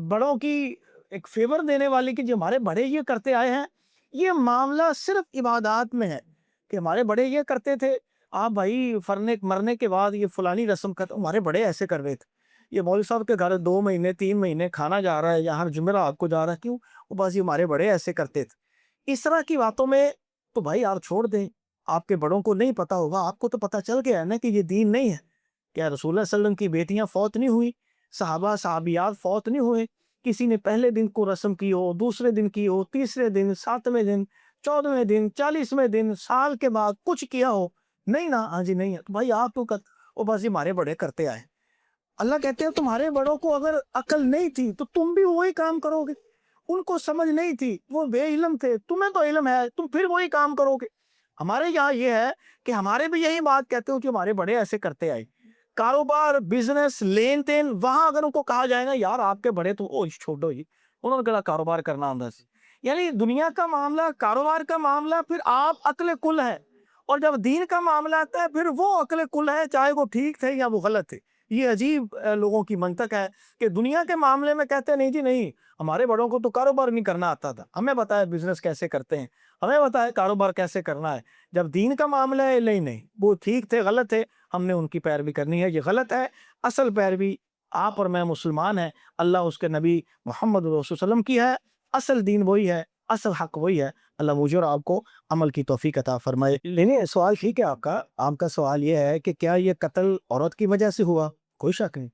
بڑوں کی ایک فیور دینے والی کہ جو ہمارے بڑے یہ کرتے آئے ہیں، یہ معاملہ صرف عبادات میں ہے کہ ہمارے بڑے یہ کرتے تھے. آپ بھائی مرنے کے بعد یہ فلانی رسم کرتے، ہمارے بڑے ایسے کر رہے تھے. یہ مولوی صاحب کے گھر 2 مہینے 3 مہینے کھانا جا رہا ہے یا ہر جمعرات کو جا رہا ہے، کیوں؟ وہ بس یہ ہمارے بڑے ایسے کرتے تھے. اس طرح کی باتوں میں تو بھائی آپ چھوڑ دیں. آپ کے بڑوں کو نہیں پتا ہوگا، آپ کو تو پتا چل گیا ہے نا کہ یہ دین نہیں ہے. کیا رسول اللہ صلی اللہ علیہ وسلم کی بیٹیاں فوت نہیں ہوئی؟ صحابہ صحابیات فوت نہیں ہوئے؟ کسی نے پہلے دن کو رسم کی ہو، دوسرے دن کی ہو، تیسرے دن، 7ویں دن، 14ویں دن، 40ویں دن، سال کے بعد کچھ کیا ہو؟ نہیں نا. ہاں جی نہیں ہے. تو بھائی آپ تو وہ بس ہمارے بڑے کرتے آئے. اللہ کہتے ہیں تمہارے بڑوں کو اگر عقل نہیں تھی تو تم بھی وہی کام کرو گے. ان کو سمجھ نہیں تھی، وہ بے علم تھے، تمہیں تو علم ہے، تم پھر وہی کام کرو گے. ہمارے یہاں یہ ہے کہ ہمارے بھی یہی بات کہتے ہو کہ ہمارے بڑے ایسے کرتے آئے. کاروبار، بزنس، لین دین، وہاں اگر ان کو کہا جائے گا یار آپ کے بڑے تو چھوڑو جی، انہوں نے کہا کاروبار کرنا اندر سے. یعنی دنیا کا معاملہ، کاروبار کا معاملہ، پھر آپ عقل کل ہے. اور جب دین کا معاملہ آتا ہے پھر وہ عقل کل ہے، چاہے وہ ٹھیک تھے یا وہ غلط تھے. یہ عجیب لوگوں کی منطق ہے کہ دنیا کے معاملے میں کہتے ہیں نہیں جی نہیں، ہمارے بڑوں کو تو کاروبار نہیں کرنا آتا تھا، ہمیں بتایا بزنس کیسے کرتے ہیں، ہمیں بتایا کاروبار کیسے کرنا ہے. جب دین کا معاملہ ہے نہیں وہ ٹھیک تھے غلط تھے، ہم نے ان کی پیروی کرنی ہے، یہ غلط ہے. اصل پیروی آپ اور میں مسلمان ہیں، اللہ اس کے نبی محمد رسول صلی اللہ علیہ وسلم کی ہے. اصل دین وہی ہے، اصل حق وہی ہے. اللہ مجھے اور آپ کو عمل کی توفیق عطا فرمائے. لیکن سوال ٹھیک ہے آپ کا سوال یہ ہے کہ کیا یہ قتل عورت کی وجہ سے ہوا؟ کوئی شک نہیں.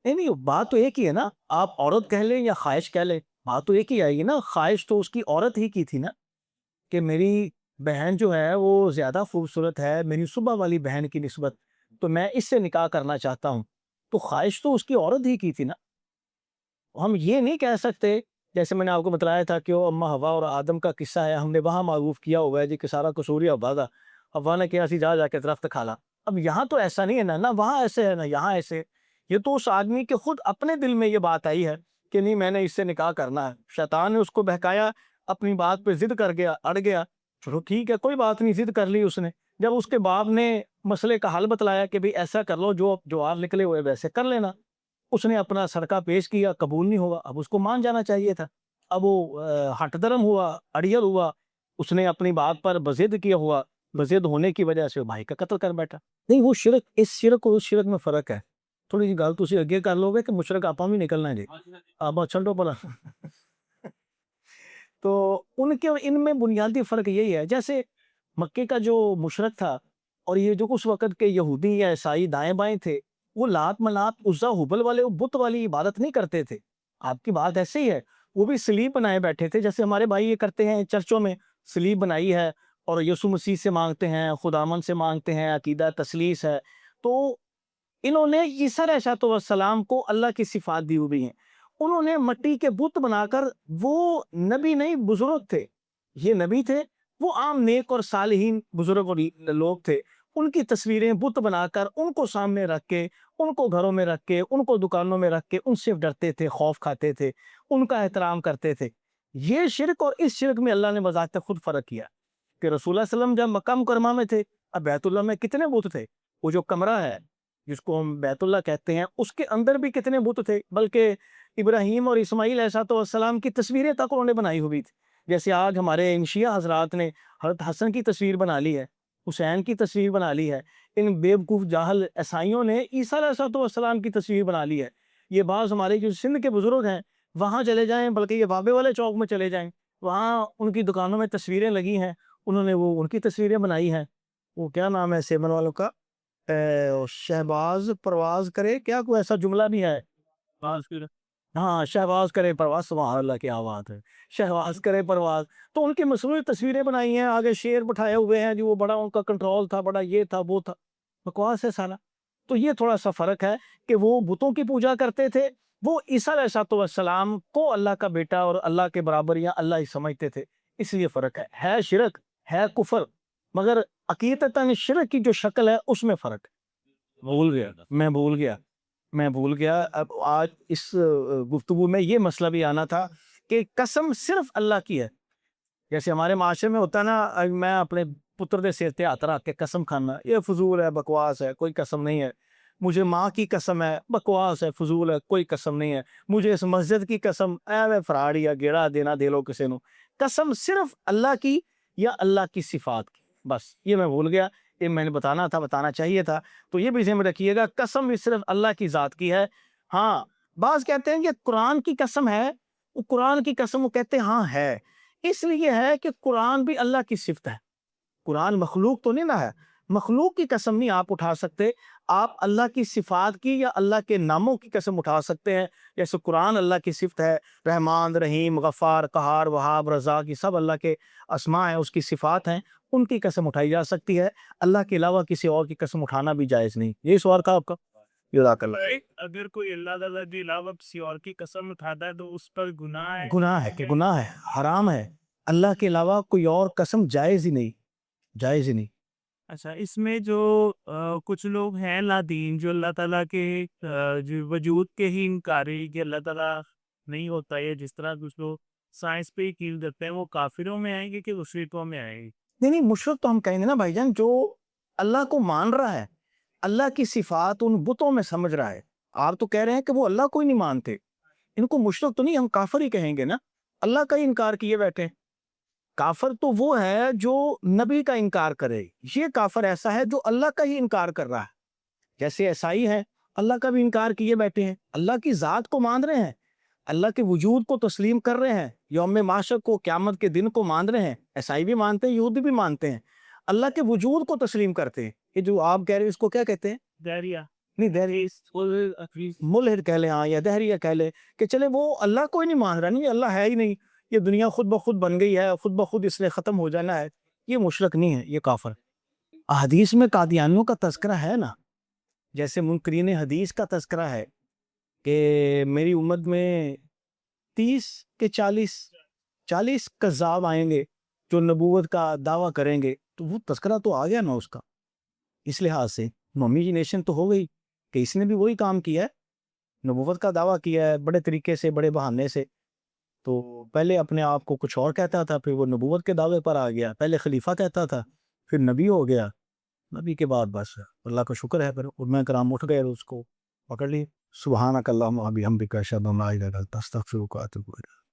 نہیں بات تو ایک ہی ہے نا. آپ عورت کہہ لیں یا خواہش کہہ لیں، بات تو ایک ہی آئے گی نا. خواہش تو اس کی عورت ہی کی تھی نا کہ میری بہن جو ہے وہ زیادہ خوبصورت ہے میری صبح والی بہن کی نسبت، تو میں اس سے نکاح کرنا چاہتا ہوں. تو خواہش تو اس کی عورت ہی کی تھی نا. ہم یہ نہیں کہہ سکتے، جیسے میں نے آپ کو بتلایا تھا کہ وہ اما حوا اور آدم کا قصہ ہے، ہم نے وہاں معروف کیا ہوا ہے جی کہ سارا قصور ہی حوا تھا، حوا نے کیا سی جا کے درخت کھالا. اب یہاں تو ایسا نہیں ہے نا وہاں ایسے ہے نا یہاں ایسے. یہ تو اس آدمی کے خود اپنے دل میں یہ بات آئی ہے کہ نہیں میں نے اس سے نکاح کرنا ہے. شیطان نے اس کو بہکایا، اپنی بات پہ ضد کر گیا، اڑ گیا. چلو ٹھیک ہے کوئی بات نہیں، ضد کر لی اس نے. جب اس کے باپ نے مسئلے کا حل بتلایا کہ بھئی ایسا کر لو، جو آپ نکلے ہوئے ویسے کر لینا، اس نے اپنا صدقہ پیش کیا، قبول نہیں ہوا. اب اس کو مان جانا چاہیے تھا. اب وہ ہٹ درم ہوا، اڑیل ہوا، اس نے اپنی بات پر بضد کیا ہوا، بضد ہونے کی وجہ سے بھائی کا قتل کر بیٹھا. نہیں وہ شرک، اس شرک اور اس شرک میں فرق ہے. تھوڑی سی گل تسی اگے کر لو گے کہ مشرک آپ بھی نکلنا ہے جی آپ چھنڈو پلا. تو ان میں بنیادی فرق یہی ہے. جیسے مکے کا جو مشرک تھا اور یہ جو اس وقت کے یہودی یا عیسائی دائیں بائیں تھے، وہ لات منات عزا حبل والے بت والی عبادت نہیں کرتے تھے. آپ کی بات ایسے ہی ہے، وہ بھی سلیب بنائے بیٹھے تھے جیسے ہمارے بھائی یہ کرتے ہیں چرچوں میں. سلیب بنائی ہے اور یسوع مسیح سے مانگتے ہیں، خداوند سے مانگتے ہیں، عقیدہ تثلیث ہے. تو انہوں نے عیسیٰ علیہ السلام کو اللہ کی صفات دی ہوئی ہیں. انہوں نے مٹی کے بت بنا کر، وہ نبی نہیں بزرگ تھے، یہ نبی تھے، وہ عام نیک اور صالحین بزرگ اور لوگ تھے. ان کی تصویریں بت بنا کر ان کو سامنے رکھ کے، ان کو گھروں میں رکھ کے، ان کو دکانوں میں رکھ کے ان سے ڈرتے تھے، خوف کھاتے تھے، ان کا احترام کرتے تھے. یہ شرک اور اس شرک میں اللہ نے بذات خود فرق کیا کہ رسول اللہ صلی اللہ علیہ وسلم جب مکہ مکرمہ میں تھے، اب بیت اللہ میں کتنے بت تھے. وہ جو کمرہ ہے جس کو ہم بیت اللہ کہتے ہیں، اس کے اندر بھی کتنے بت تھے، بلکہ ابراہیم اور اسماعیل علیہ السلام کی تصویریں تک انہوں نے بنائی ہوئی تھی. جیسے آج ہمارے ان شیعہ حضرات نے حضرت حسن کی تصویر بنا لی ہے، حسین کی تصویر بنا لی ہے. ان بیوقوف جاہل عیسائیوں نے عیسیٰ علیہ السلام کی تصویر بنا لی ہے. یہ بعض ہمارے جو سندھ کے بزرگ ہیں وہاں چلے جائیں، بلکہ یہ بابے والے چوک میں چلے جائیں، وہاں ان کی دکانوں میں تصویریں لگی ہیں، انہوں نے وہ ان کی تصویریں بنائی ہیں. وہ کیا نام ہے سیمن والوں کا، شہباز پرواز کرے، کیا کوئی ایسا جملہ بھی ہے؟ ہاں شہباز کرے پرواز، سبحان اللہ کیا بات ہے، شہباز کرے پرواز. تو ان کی مصنوعی تصویریں بنائی ہیں، آگے شیر بٹھائے ہوئے ہیں جو وہ بڑا ان کا کنٹرول تھا، بڑا یہ تھا وہ تھا. بکواس ہے سارا. تو یہ تھوڑا سا فرق ہے کہ وہ بتوں کی پوجا کرتے تھے، وہ عیسیٰ علیہ السلام کو اللہ کا بیٹا اور اللہ کے برابر یا اللہ ہی سمجھتے تھے. اس لیے فرق ہے شرک، ہے کفر، مگر عقیدتاً شرک کی جو شکل ہے اس میں فرق ہے. میں بھول گیا. اب آج اس گفتگو میں یہ مسئلہ بھی آنا تھا کہ قسم صرف اللہ کی ہے. جیسے ہمارے معاشرے میں ہوتا ہے نا، میں اپنے پتر دے سر تے ہاتھ رکھ کے قسم کھانا، یہ فضول ہے، بکواس ہے، کوئی قسم نہیں ہے. مجھے ماں کی قسم ہے، بکواس ہے، فضول ہے، کوئی قسم نہیں ہے. مجھے اس مسجد کی قسم، ایویں فراڈ یا گیڑا دینا دے لو کسی نو. قسم صرف اللہ کی یا اللہ کی صفات کی، بس یہ میں بھول گیا، یہ میں نے بتانا چاہیے تھا. تو یہ بھی ذہن میں رکھیے گا، قسم بھی صرف اللہ کی ذات کی ہے. ہاں بعض کہتے ہیں کہ قرآن کی قسم ہے، وہ قرآن کی قسم وہ کہتے ہیں ہاں ہے، اس لیے ہے کہ قرآن بھی اللہ کی صفت ہے. قرآن مخلوق تو نہیں نا ہے، مخلوق کی قسم نہیں آپ اٹھا سکتے. آپ اللہ کی صفات کی یا اللہ کے ناموں کی قسم اٹھا سکتے ہیں. جیسے قرآن اللہ کی صفت ہے، رحمان، رحیم، غفار، قہار، وہاب، رزاق، یہ سب اللہ کے اسماء ہیں، اس کی صفات ہیں، ان کی قسم اٹھائی جا سکتی ہے. اللہ کے علاوہ کسی اور کی قسم اٹھانا بھی جائز نہیں. یہی سوال تھا آپ کا. جزاک اللہ. اگر کوئی اللہ تعالیٰ کے علاوہ کسی اور کی قسم اٹھاتا ہے تو اس پر گناہ ہے؟ گناہ ہے کہ گناہ ہے، حرام ہے. اللہ کے علاوہ کوئی اور قسم جائز ہی نہیں، جائز ہی نہیں. اچھا، اس میں جو کچھ لوگ ہیں نادین، جو اللہ تعالیٰ کے جو وجود کے ہی انکاری، کہ اللہ تعالیٰ نہیں ہوتا ہے، جس طرح کچھ لوگ سائنس پہ یقین کرتے ہیں، وہ کافروں میں آئیں گے کہ مشرکوں میں آئیں گے؟ نہیں مشرک تو ہم کہیں گے نا بھائی جان، جو اللہ کو مان رہا ہے، اللہ کی صفات ان بتوں میں سمجھ رہا ہے. آپ تو کہہ رہے ہیں کہ وہ اللہ کو ہی نہیں مانتے، ان کو مشرک تو نہیں، ہم کافر ہی کہیں گے نا. اللہ کا ہی انکار کیے بیٹھے. کافر تو وہ ہے جو نبی کا انکار کرے، یہ کافر ایسا ہے جو اللہ کا ہی انکار کر رہا ہے. جیسے عیسائی ہیں، اللہ کا بھی انکار کیے بیٹھے ہیں، اللہ کی ذات کو مان رہے ہیں، اللہ کے وجود کو تسلیم کر رہے ہیں، یوم معاشر کو، قیامت کے دن کو مان رہے ہیں. عیسائی بھی مانتے ہیں، یہودی بھی مانتے ہیں، اللہ کے وجود کو تسلیم کرتے ہیں. یہ جو آپ کہہ رہے ہیں اس کو کیا کہتے ہیں؟ دہریہ، نہیں دہری، ملحد کہہ لیں، ہاں، یا دہریہ کہہ لیں، کہ چلے وہ اللہ کو ہی نہیں مان رہا، نہیں اللہ ہے ہی نہیں، یہ دنیا خود بخود بن گئی ہے، خود بخود اس نے ختم ہو جانا ہے. یہ مشرک نہیں ہے، یہ کافر. احادیث میں قادیانیوں کا تذکرہ ہے نا، جیسے منکرین حدیث کا تذکرہ ہے کہ میری امت میں 30 کے 40 کذاب آئیں گے جو نبوت کا دعویٰ کریں گے. تو وہ تذکرہ تو آ گیا نا اس کا. اس لحاظ سے امیجنیشن تو ہو گئی کہ اس نے بھی وہی کام کیا ہے، نبوت کا دعویٰ کیا ہے بڑے طریقے سے، بڑے بہانے سے. تو پہلے اپنے آپ کو کچھ اور کہتا تھا، پھر وہ نبوت کے دعوے پر آ گیا. پہلے خلیفہ کہتا تھا، پھر نبی ہو گیا، نبی کے بعد بس اللہ کا شکر ہے پھر علماء کرام اٹھ گئے، اس کو پکڑ لی. سبحانک اللہم و بحمدک اشہد ان لا الہ الا انت استغفرک و اتوب الیک.